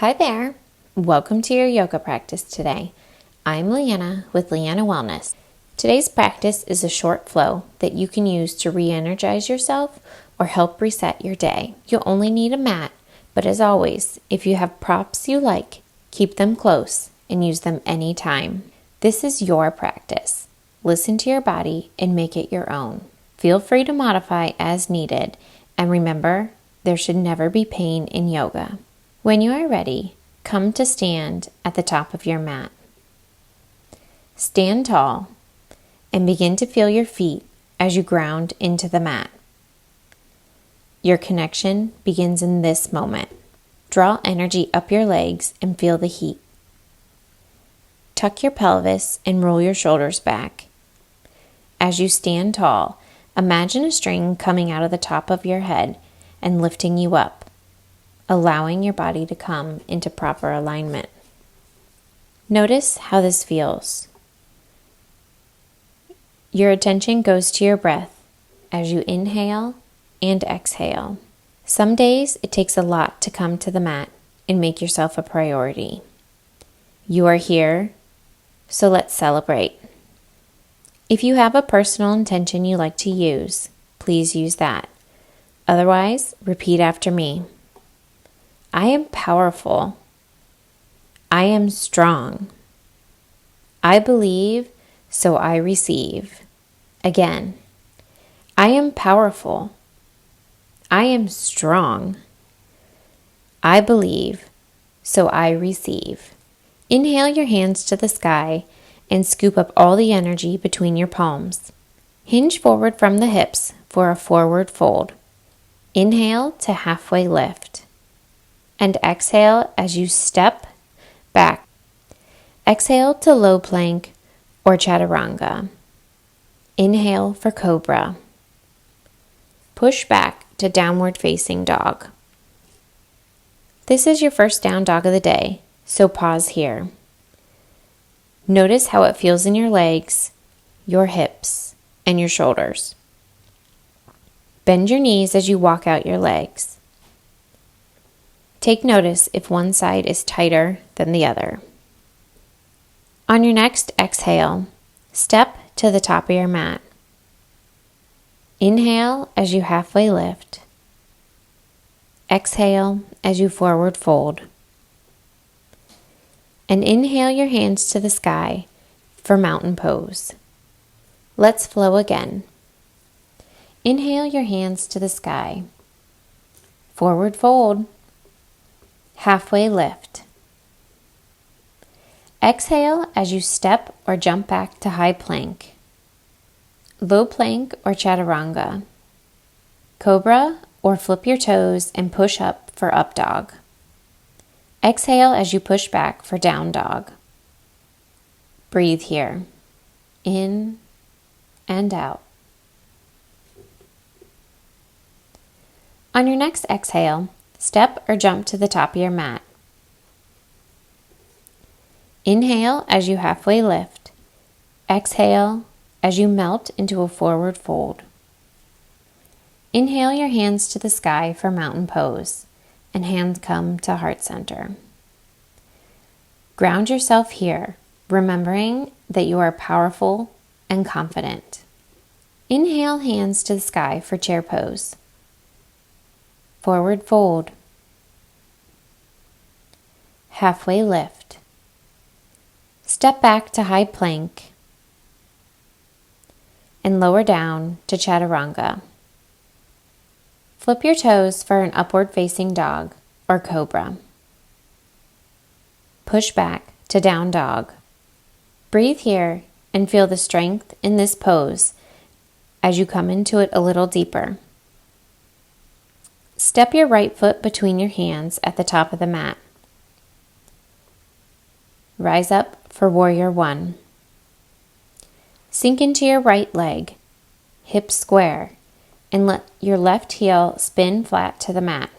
Hi there. Welcome to your yoga practice today. I'm Leanna with Leanna Wellness. Today's practice is a short flow that you can use to re-energize yourself or help reset your day. You'll only need a mat, but as always, if you have props you like, keep them close and use them anytime. This is your practice. Listen to your body and make it your own. Feel free to modify as needed, and remember, there should never be pain in yoga. When you are ready, come to stand at the top of your mat. Stand tall and begin to feel your feet as you ground into the mat. Your connection begins in this moment. Draw energy up your legs and feel the heat. Tuck your pelvis and roll your shoulders back. As you stand tall, imagine a string coming out of the top of your head and lifting you up, allowing your body to come into proper alignment. Notice how this feels. Your attention goes to your breath as you inhale and exhale. Some days it takes a lot to come to the mat and make yourself a priority. You are here, so let's celebrate. If you have a personal intention you like to use, please use that. Otherwise, repeat after me. I am powerful. I am strong. I believe, so I receive. Again, I am powerful. I am strong. I believe, so I receive. Inhale your hands to the sky and scoop up all the energy between your palms. Hinge forward from the hips for a forward fold. Inhale to halfway lift. And exhale as you step back. Exhale to low plank or chaturanga. Inhale for cobra. Push back to downward facing dog. This is your first down dog of the day, so pause here. Notice how it feels in your legs, your hips, and your shoulders. Bend your knees as you walk out your legs. Take notice if one side is tighter than the other. On your next exhale, step to the top of your mat. Inhale as you halfway lift. Exhale as you forward fold. And inhale your hands to the sky for mountain pose. Let's flow again. Inhale your hands to the sky. Forward fold. Halfway lift. Exhale as you step or jump back to high plank, low plank or chaturanga, cobra or flip your toes and push up for up dog. Exhale as you push back for down dog. Breathe here, in and out. On your next exhale, step or jump to the top of your mat. Inhale as you halfway lift. Exhale as you melt into a forward fold. Inhale your hands to the sky for mountain pose and hands come to heart center. Ground yourself here, remembering that you are powerful and confident. Inhale hands to the sky for chair pose. Forward fold. Halfway lift. Step back to high plank. And lower down to chaturanga. Flip your toes for an upward facing dog or cobra. Push back to down dog. Breathe here and feel the strength in this pose as you come into it a little deeper. Step your right foot between your hands at the top of the mat. Rise up for warrior one. Sink into your right leg, hips square, and let your left heel spin flat to the mat.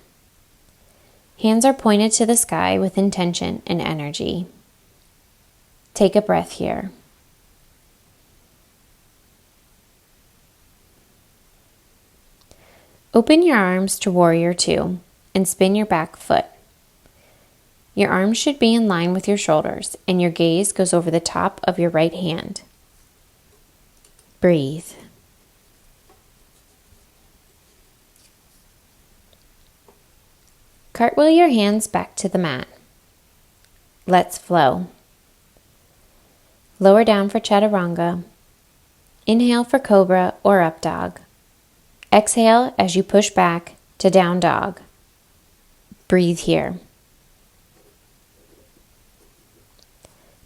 Hands are pointed to the sky with intention and energy. Take a breath here. Open your arms to warrior two and spin your back foot. Your arms should be in line with your shoulders, and your gaze goes over the top of your right hand. Breathe. Cartwheel your hands back to the mat. Let's flow. Lower down for chaturanga. Inhale for cobra or up dog. Exhale as you push back to down dog. Breathe here.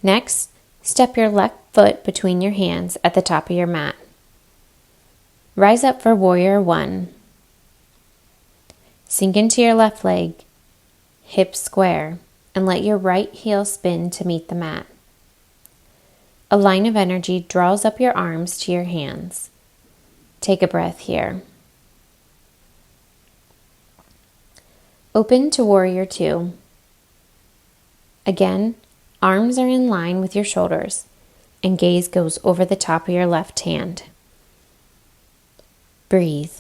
Next, step your left foot between your hands at the top of your mat. Rise up for warrior one. Sink into your left leg, hips square, and let your right heel spin to meet the mat. A line of energy draws up your arms to your hands. Take a breath here. Open to warrior two. Again, arms are in line with your shoulders, and gaze goes over the top of your left hand. Breathe.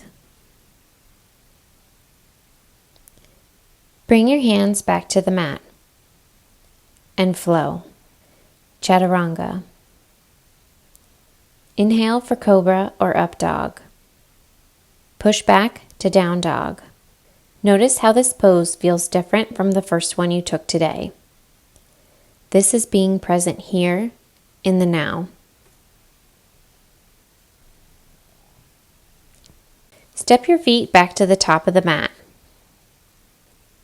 Bring your hands back to the mat and flow. Chaturanga. Inhale for cobra or up dog. Push back to down dog. Notice how this pose feels different from the first one you took today. This is being present here in the now. Step your feet back to the top of the mat.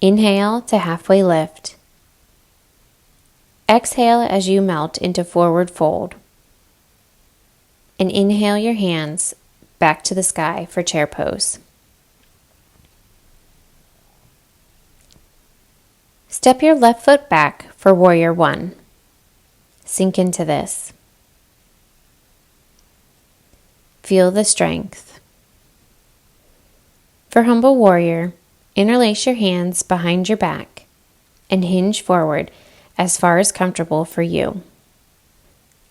Inhale to halfway lift. Exhale as you melt into forward fold. And inhale your hands back to the sky for chair pose. Step your left foot back for warrior one. Sink into this. Feel the strength. For humble warrior, interlace your hands behind your back and hinge forward as far as comfortable for you.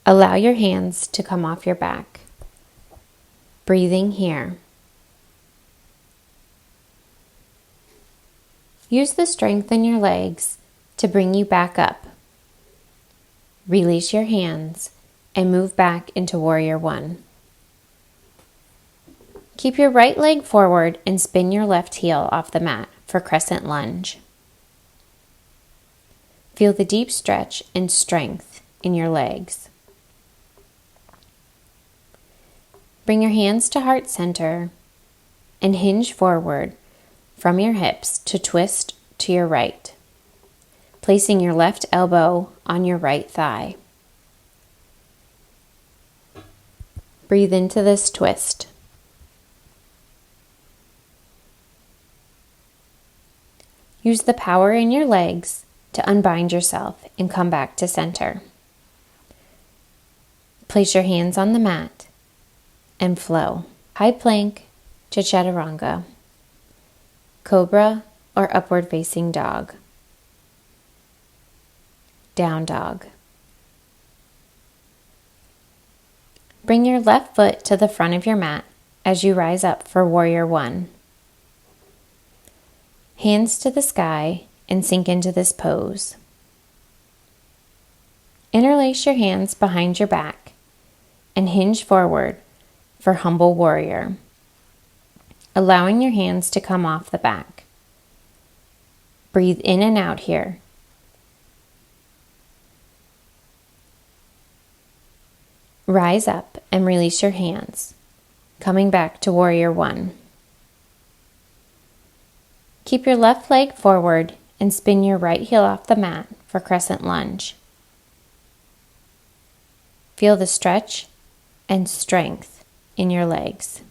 Allow your hands to come off your back. Breathing here. Use the strength in your legs to bring you back up. Release your hands and move back into warrior one. Keep your right leg forward and spin your left heel off the mat for crescent lunge. Feel the deep stretch and strength in your legs. Bring your hands to heart center and hinge forward from your hips to twist to your right, placing your left elbow on your right thigh. Breathe into this twist. Use the power in your legs to unbind yourself and come back to center. Place your hands on the mat and flow. High plank to chaturanga, cobra or upward facing dog, down dog. Bring your left foot to the front of your mat as you rise up for warrior one. Hands to the sky and sink into this pose. Interlace your hands behind your back and hinge forward for humble warrior, allowing your hands to come off the back. Breathe in and out here. Rise up and release your hands, coming back to warrior one. Keep your left leg forward and spin your right heel off the mat for crescent lunge. Feel the stretch and strength in your legs.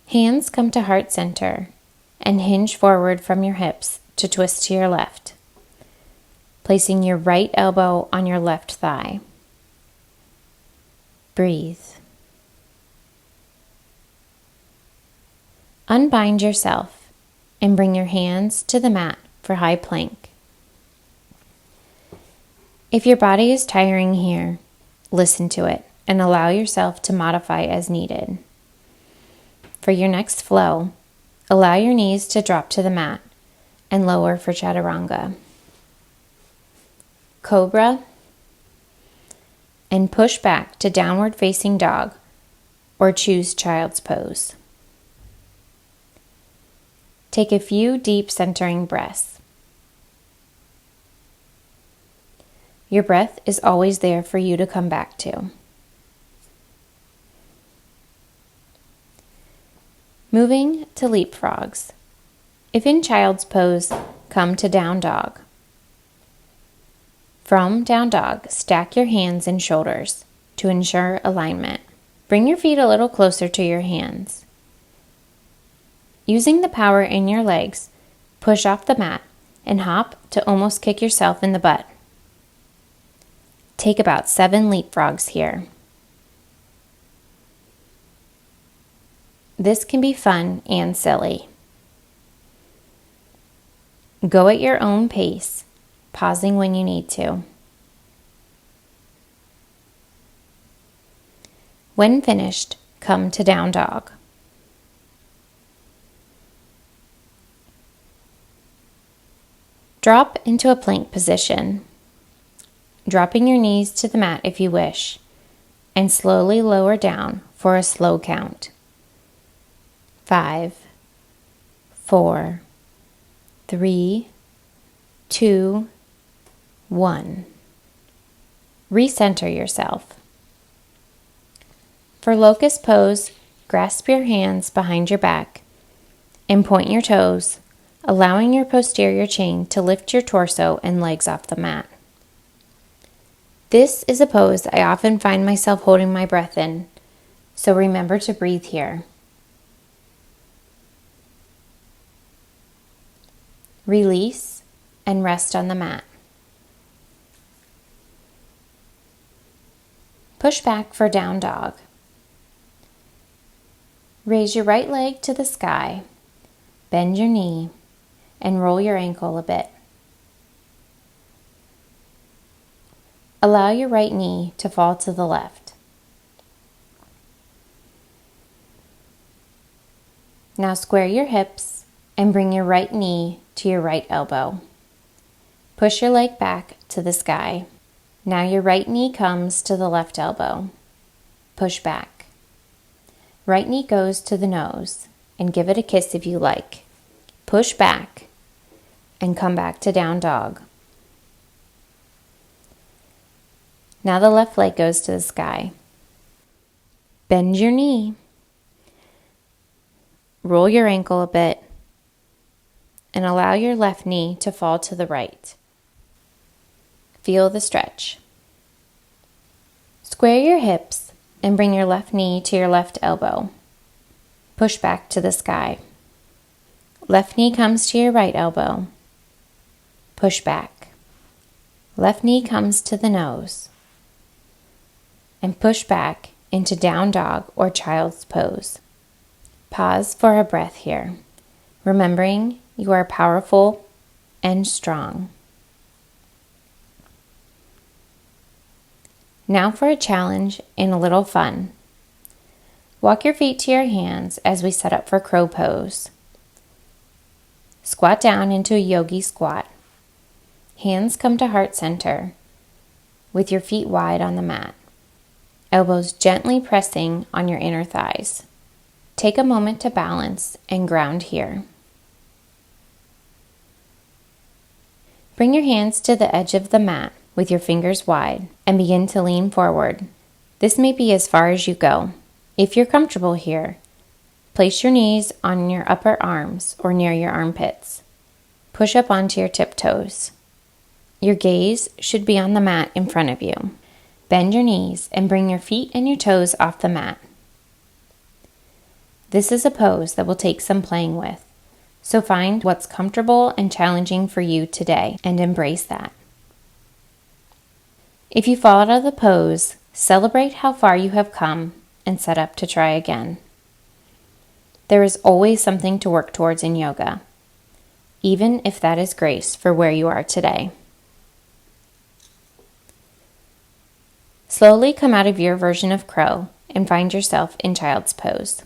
Hands come to heart center and hinge forward from your hips to twist to your left, placing your right elbow on your left thigh. Breathe. Unbind yourself and bring your hands to the mat for high plank. If your body is tiring here, listen to it and allow yourself to modify as needed. For your next flow, allow your knees to drop to the mat and lower for chaturanga. Cobra, and push back to downward facing dog or choose child's pose. Take a few deep centering breaths. Your breath is always there for you to come back to. Moving to leapfrogs. If in child's pose, come to down dog. From down dog, stack your hands and shoulders to ensure alignment. Bring your feet a little closer to your hands. Using the power in your legs, push off the mat and hop to almost kick yourself in the butt. Take about 7 leapfrogs here. This can be fun and silly. Go at your own pace, pausing when you need to. When finished, come to down dog. Drop into a plank position, dropping your knees to the mat if you wish, and slowly lower down for a slow count. 5, 4, 3, 2, 1. Recenter yourself. For locust pose, grasp your hands behind your back and point your toes, allowing your posterior chain to lift your torso and legs off the mat. This is a pose I often find myself holding my breath in, so remember to breathe here. Release and rest on the mat. Push back for down dog. Raise your right leg to the sky, bend your knee, and roll your ankle a bit. Allow your right knee to fall to the left. Now square your hips and bring your right knee to your right elbow. Push your leg back to the sky. Now your right knee comes to the left elbow. Push back. Right knee goes to the nose and give it a kiss if you like. Push back and come back to down dog. Now the left leg goes to the sky. Bend your knee. Roll your ankle a bit and allow your left knee to fall to the right. Feel the stretch. Square your hips and bring your left knee to your left elbow. Push back to the sky. Left knee comes to your right elbow. Push back. Left knee comes to the nose. And push back into down dog or child's pose. Pause for a breath here, remembering you are powerful and strong. Now for a challenge and a little fun. Walk your feet to your hands as we set up for crow pose. Squat down into a yogi squat. Hands come to heart center with your feet wide on the mat. Elbows gently pressing on your inner thighs. Take a moment to balance and ground here. Bring your hands to the edge of the mat with your fingers wide and begin to lean forward. This may be as far as you go. If you're comfortable here, place your knees on your upper arms or near your armpits. Push up onto your tiptoes. Your gaze should be on the mat in front of you. Bend your knees and bring your feet and your toes off the mat. This is a pose that will take some playing with, so find what's comfortable and challenging for you today and embrace that. If you fall out of the pose, celebrate how far you have come and set up to try again. There is always something to work towards in yoga, even if that is grace for where you are today. Slowly come out of your version of crow and find yourself in child's pose.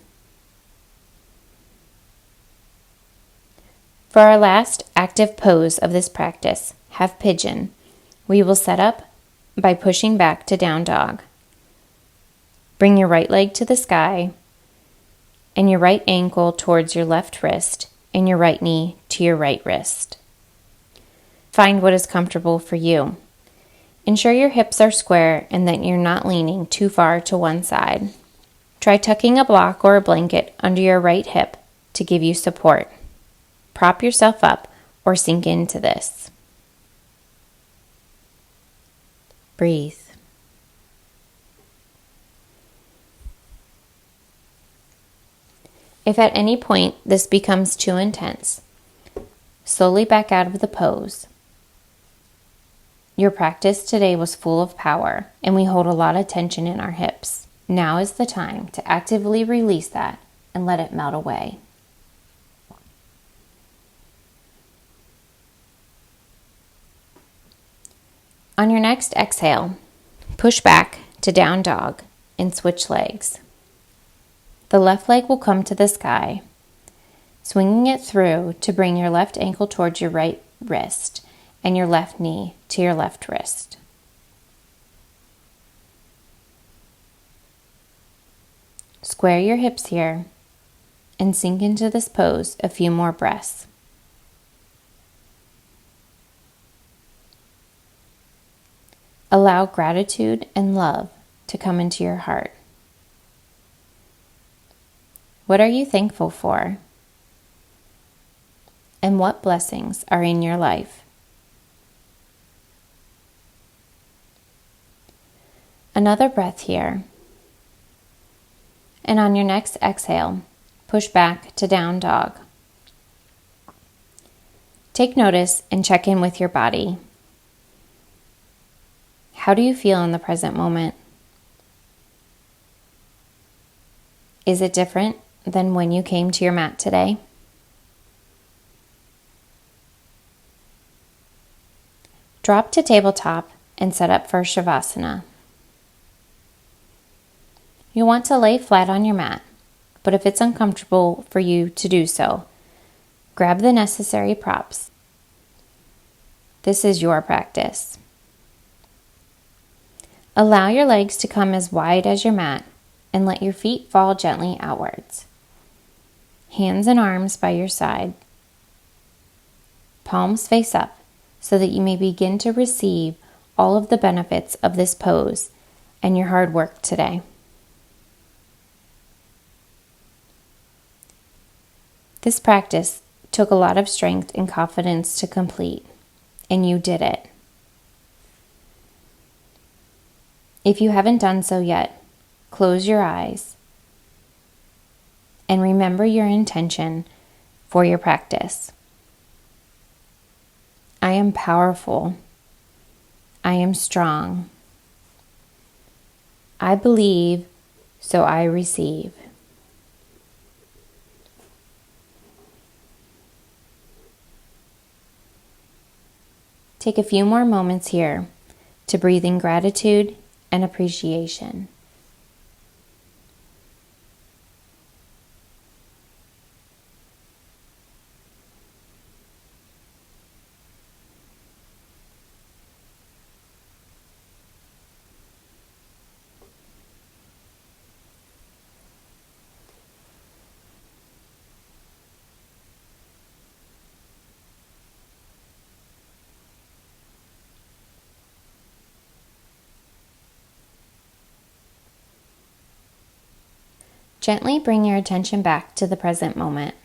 For our last active pose of this practice, half pigeon, we will set up by pushing back to down dog. Bring your right leg to the sky and your right ankle towards your left wrist and your right knee to your right wrist. Find what is comfortable for you. Ensure your hips are square and that you're not leaning too far to one side. Try tucking a block or a blanket under your right hip to give you support. Prop yourself up or sink into this. Breathe. If at any point this becomes too intense, slowly back out of the pose. Your practice today was full of power, and we hold a lot of tension in our hips. Now is the time to actively release that and let it melt away. On your next exhale, push back to down dog and switch legs. The left leg will come to the sky, swinging it through to bring your left ankle towards your right wrist and your left knee to your left wrist. Square your hips here and sink into this pose a few more breaths. Allow gratitude and love to come into your heart. What are you thankful for? And what blessings are in your life? Another breath here. And on your next exhale, push back to down dog. Take notice and check in with your body. How do you feel in the present moment? Is it different than when you came to your mat today? Drop to tabletop and set up for Shavasana. You want to lay flat on your mat, but if it's uncomfortable for you to do so, grab the necessary props. This is your practice. Allow your legs to come as wide as your mat and let your feet fall gently outwards. Hands and arms by your side. Palms face up so that you may begin to receive all of the benefits of this pose and your hard work today. This practice took a lot of strength and confidence to complete, and you did it. If you haven't done so yet, close your eyes and remember your intention for your practice. I am powerful. I am strong. I believe, so I receive. Take a few more moments here to breathe in gratitude and appreciation. Gently bring your attention back to the present moment.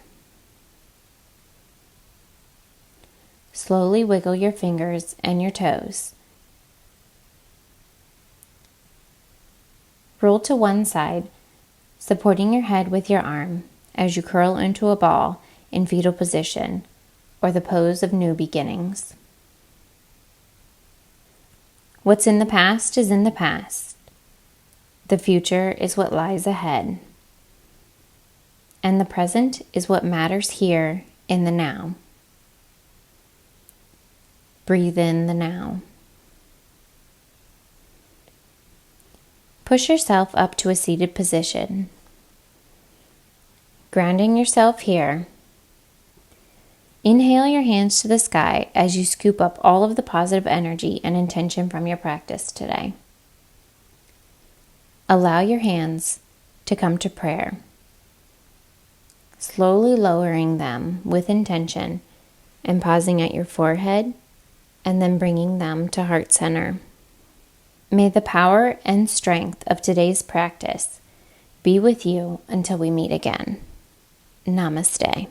Slowly wiggle your fingers and your toes. Roll to one side, supporting your head with your arm as you curl into a ball in fetal position, or the pose of new beginnings. What's in the past is in the past. The future is what lies ahead. And the present is what matters here in the now. Breathe in the now. Push yourself up to a seated position. Grounding yourself here. Inhale your hands to the sky as you scoop up all of the positive energy and intention from your practice today. Allow your hands to come to prayer, slowly lowering them with intention and pausing at your forehead and then bringing them to heart center. May the power and strength of today's practice be with you until we meet again. Namaste.